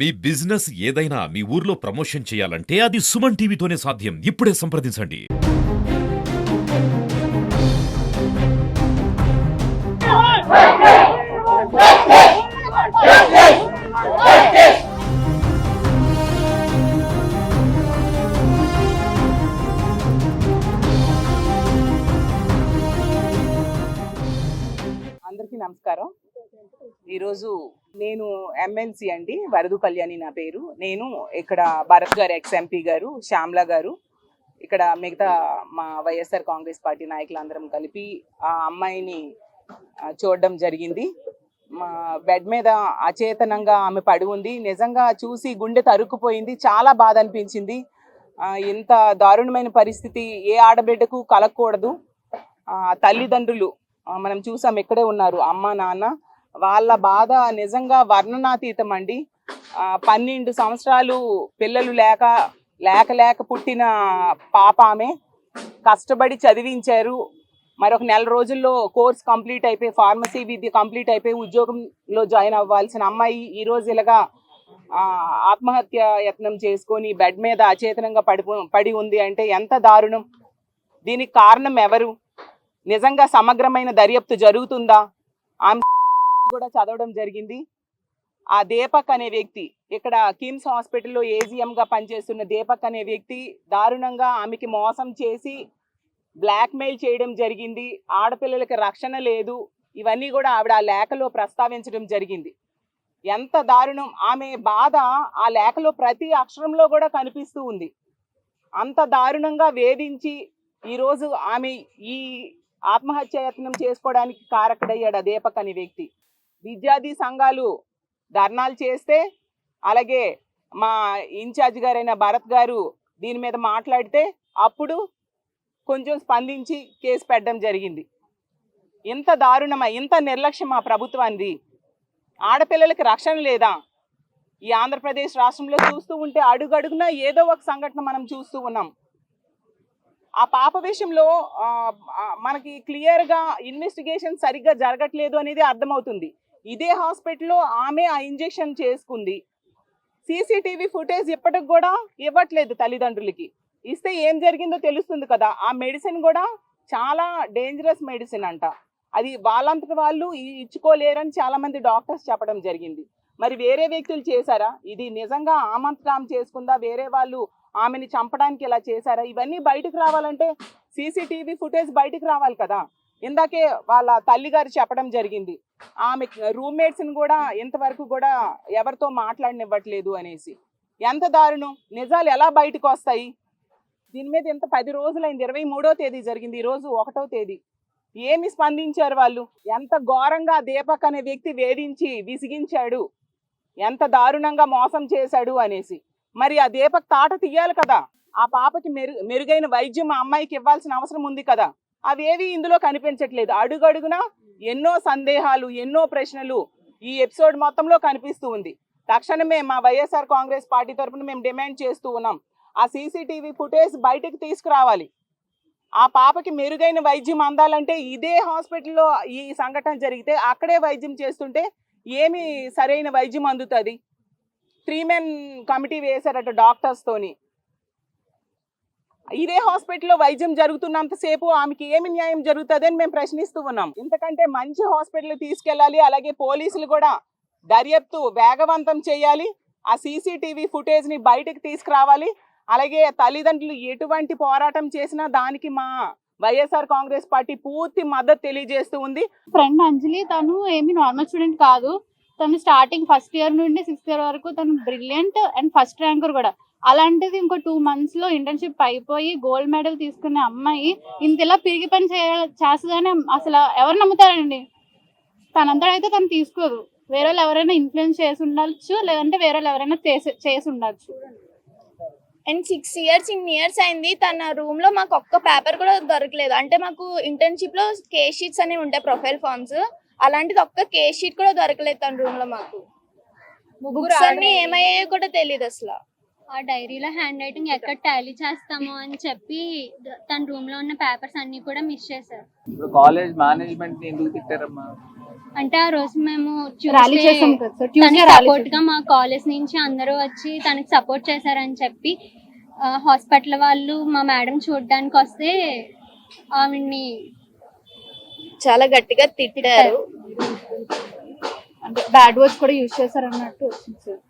మీ business ఏదైనా మీ ఊర్లో promotion చేయాలంటే అది సుమన్ టీవీతోనే సాధ్యం. ఇప్పుడే సంప్రదించండి. అందరికీ నమస్కారం. ఈరోజు నేను ఎమ్మెల్సీ అండి, వరదు కళ్యాణి నా పేరు. నేను ఇక్కడ భరత్ గారు, ఎక్స్ఎంపీ గారు, శ్యామ్లా గారు, ఇక్కడ మిగతా మా వైఎస్ఆర్ కాంగ్రెస్ పార్టీ నాయకులందరం కలిపి ఆ అమ్మాయిని చూడడం జరిగింది. మా బెడ్ మీద అచేతనంగా ఆమె పడి ఉంది. నిజంగా చూసి గుండె తరుక్కుపోయింది. చాలా బాధ అనిపించింది. ఇంత దారుణమైన పరిస్థితి ఏ ఆడబిడ్డకు కలగకూడదు. తల్లిదండ్రులు మనం చూసాం, ఇక్కడే ఉన్నారు, అమ్మ నాన్న. వాళ్ళ బాధ నిజంగా వర్ణనాతీతం అండి. 12 సంవత్సరాలు పిల్లలు లేక పుట్టిన పాప ఆమె. కష్టపడి చదివించారు. మరొక నెల రోజుల్లో కోర్స్ కంప్లీట్ అయిపోయి, ఫార్మసీ విద్య కంప్లీట్ అయిపోయి ఉద్యోగంలో జాయిన్ అవ్వాల్సిన అమ్మాయి ఈరోజు ఇలాగా ఆత్మహత్య యత్నం చేసుకొని బెడ్ మీద అచేతనంగా పడి ఉంది అంటే ఎంత దారుణం. దీనికి కారణం ఎవరు? నిజంగా సమగ్రమైన దర్యాప్తు జరుగుతుందా? ఆమె కూడా చదవడం జరిగింది. ఆ దీపక్ అనే వ్యక్తి, ఇక్కడ కిమ్స్ హాస్పిటల్లో ఏజీఎంగా పనిచేస్తున్న దీపక్ అనే వ్యక్తి దారుణంగా ఆమెకి మోసం చేసి బ్లాక్మెయిల్ చేయడం జరిగింది. ఆడపిల్లలకి రక్షణ లేదు. ఇవన్నీ కూడా ఆవిడ ఆ లేఖలో ప్రస్తావించడం జరిగింది. ఎంత దారుణం! ఆమె బాధ ఆ లేఖలో ప్రతి అక్షరంలో కూడా కనిపిస్తూ ఉంది. అంత దారుణంగా వేధించి ఈరోజు ఆమె ఈ ఆత్మహత్య యత్నం చేసుకోవడానికి కారకుడయ్యాడు ఆ దీపక్ అనే వ్యక్తి. విద్యార్థి సంఘాలు ధర్నాలు చేస్తే, అలాగే మా ఇన్ఛార్జ్ గారైన భరత్ గారు దీని మీద మాట్లాడితే అప్పుడు కొంచెం స్పందించి కేసు పెట్టడం జరిగింది. ఇంత దారుణమా, ఇంత నిర్లక్ష్యమా ప్రభుత్వానికి? ఆడపిల్లలకి రక్షణ లేదా? ఈ ఆంధ్రప్రదేశ్ రాష్ట్రంలో చూస్తూ ఉంటే అడుగడుగునా ఏదో ఒక సంఘటన మనం చూస్తూ ఉన్నాం. ఆ పాప విషయంలో మనకి క్లియర్గా ఇన్వెస్టిగేషన్ సరిగ్గా జరగట్లేదు అనేది అర్థమవుతుంది. ఇదే హాస్పిటల్లో ఆమె ఆ ఇంజెక్షన్ చేసుకుంది. సీసీటీవీ ఫుటేజ్ ఇప్పటికి కూడా ఇవ్వట్లేదు తల్లిదండ్రులకి. ఇస్తే ఏం జరిగిందో తెలుస్తుంది కదా. ఆ మెడిసిన్ కూడా చాలా డేంజరస్ మెడిసిన్ అంట. అది వాళ్ళంతటి వాళ్ళు ఇచ్చుకోలేరని చాలామంది డాక్టర్స్ చెప్పడం జరిగింది. మరి వేరే వ్యక్తులు చేశారా? ఇది నిజంగా ఆమంతరాం చేసుకుందా? వేరే వాళ్ళు ఆమెని చంపడానికి ఇలా చేశారా? ఇవన్నీ బయటకు రావాలంటే సీసీటీవీ ఫుటేజ్ బయటకు రావాలి కదా. ఇందాకే వాళ్ళ తల్లి గారు చెప్పడం జరిగింది, ఆమె రూమ్మేట్స్ని కూడా ఇంతవరకు కూడా ఎవరితో మాట్లాడనివ్వట్లేదు అనేసి. ఎంత దారుణం! నిజాలు ఎలా బయటకు వస్తాయి? దీని మీద ఇంత 10 రోజులైంది. 23వ తేదీ జరిగింది, ఈరోజు 1వ తేదీ. ఏమి స్పందించారు వాళ్ళు? ఎంత ఘోరంగా దీపక్ అనే వ్యక్తి వేధించి విసిగించాడు, ఎంత దారుణంగా మోసం చేశాడు అనేసి. మరి ఆ దీపక్ తాట తీయాలి కదా. ఆ పాపకి మెరుగైన వైద్యం ఆ అమ్మాయికి ఇవ్వాల్సిన అవసరం ఉంది కదా. అవేవి ఇందులో కనిపించట్లేదు. అడుగడుగునా ఎన్నో సందేహాలు, ఎన్నో ప్రశ్నలు ఈ ఎపిసోడ్ మొత్తంలో కనిపిస్తూ ఉంది. తక్షణమే మా వైఎస్ఆర్ కాంగ్రెస్ పార్టీ తరఫున మేము డిమాండ్ చేస్తూ ఉన్నాం, ఆ సీసీటీవీ ఫుటేజ్ బయటకు తీసుకురావాలి. ఆ పాపకి మెరుగైన వైద్యం అందాలంటే ఇదే హాస్పిటల్లో ఈ సంఘటన జరిగితే అక్కడే వైద్యం చేస్తుంటే ఏమి సరైన వైద్యం అందుతుంది? 3 men కమిటీ వేశారట డాక్టర్స్తోని. ఇదే హాస్పిటల్లో వైద్యం జరుగుతున్నంతసేపు ఆమెకి ఏమి న్యాయం జరుగుతుంది అని మేము ప్రశ్నిస్తూ ఉన్నాం. ఇంతకంటే మంచి హాస్పిటల్ తీసుకెళ్ళాలి. అలాగే పోలీసులు కూడా దర్యాప్తు వేగవంతం చేయాలి. ఆ సీసీటీవీ ఫుటేజ్ని బయటకు తీసుకురావాలి. అలాగే తల్లిదండ్రులు ఎటువంటి పోరాటం చేసినా దానికి మా వైఎస్ఆర్ కాంగ్రెస్ పార్టీ పూర్తి మద్దతు తెలియజేస్తూ ఉంది. ఫ్రెండ్ అంజలి, తను ఏమి నార్మల్ స్టూడెంట్ కాదు. తను స్టార్టింగ్ ఫస్ట్ ఇయర్ నుండి 6th year వరకు తను బ్రిలియంట్ అండ్ ఫస్ట్ ర్యాంకర్ కూడా. అలాంటిది ఇంకో 2 months లో ఇంటర్న్షిప్ అయిపోయి గోల్డ్ మెడల్ తీసుకునే అమ్మాయి ఇంతలా పిరిగి పని చేస్తుందని అసలు ఎవరు నమ్ముతారండి? తనంతా అయితే తను తీసుకోదు. వేరే వాళ్ళు ఎవరైనా ఇన్ఫ్లుయెన్స్ చేసి ఉండొచ్చు, లేదంటే వేరే వాళ్ళు ఎవరైనా చేసి ఉండొచ్చు. అండ్ 6 years అయింది. తన రూమ్ లో మాకు ఒక్క పేపర్ కూడా దొరకలేదు. అంటే మాకు ఇంటర్న్షిప్ లో కేస్ షీట్స్ అనేవి ఉంటాయి, ప్రొఫైల్ ఫార్మ్స్. అలాంటిది ఒక్క కేస్ షీట్ కూడా దొరకలేదు తన రూమ్ లో. మాకు బుక్స్ అన్ని ఏమయ్యాయో కూడా తెలియదు అసలు. ఆ డైరీలో హ్యాండ్ రైటింగ్ ఎక్కడ టాలీ చేస్తామో అని చెప్పి తన రూమ్ లో ఉన్న పేపర్స్ అన్ని కూడా మిస్ చేశారు. ఇప్పుడు కాలేజ్ మేనేజ్మెంట్ ఎందుకు తిట్టారమ్మా? అంటే ఆ రోజు మేము ర్యాలీ చేసాం కదా సార్, ట్యూస్డే ర్యాలీ సపోర్ట్ గా మా కాలేజ్ నుంచి అందరూ వచ్చి తనకి సపోర్ట్ చేశారని చెప్పి హాస్పిటల్ వాళ్ళు మా మేడం చూడడానికి వస్తే ఆవిడ్ని చాలా గట్టిగా తిట్టారు. అంటే బ్యాడ్ వర్డ్స్ కూడా యూజ్ చేశారు అన్నట్టు వచ్చింది సార్.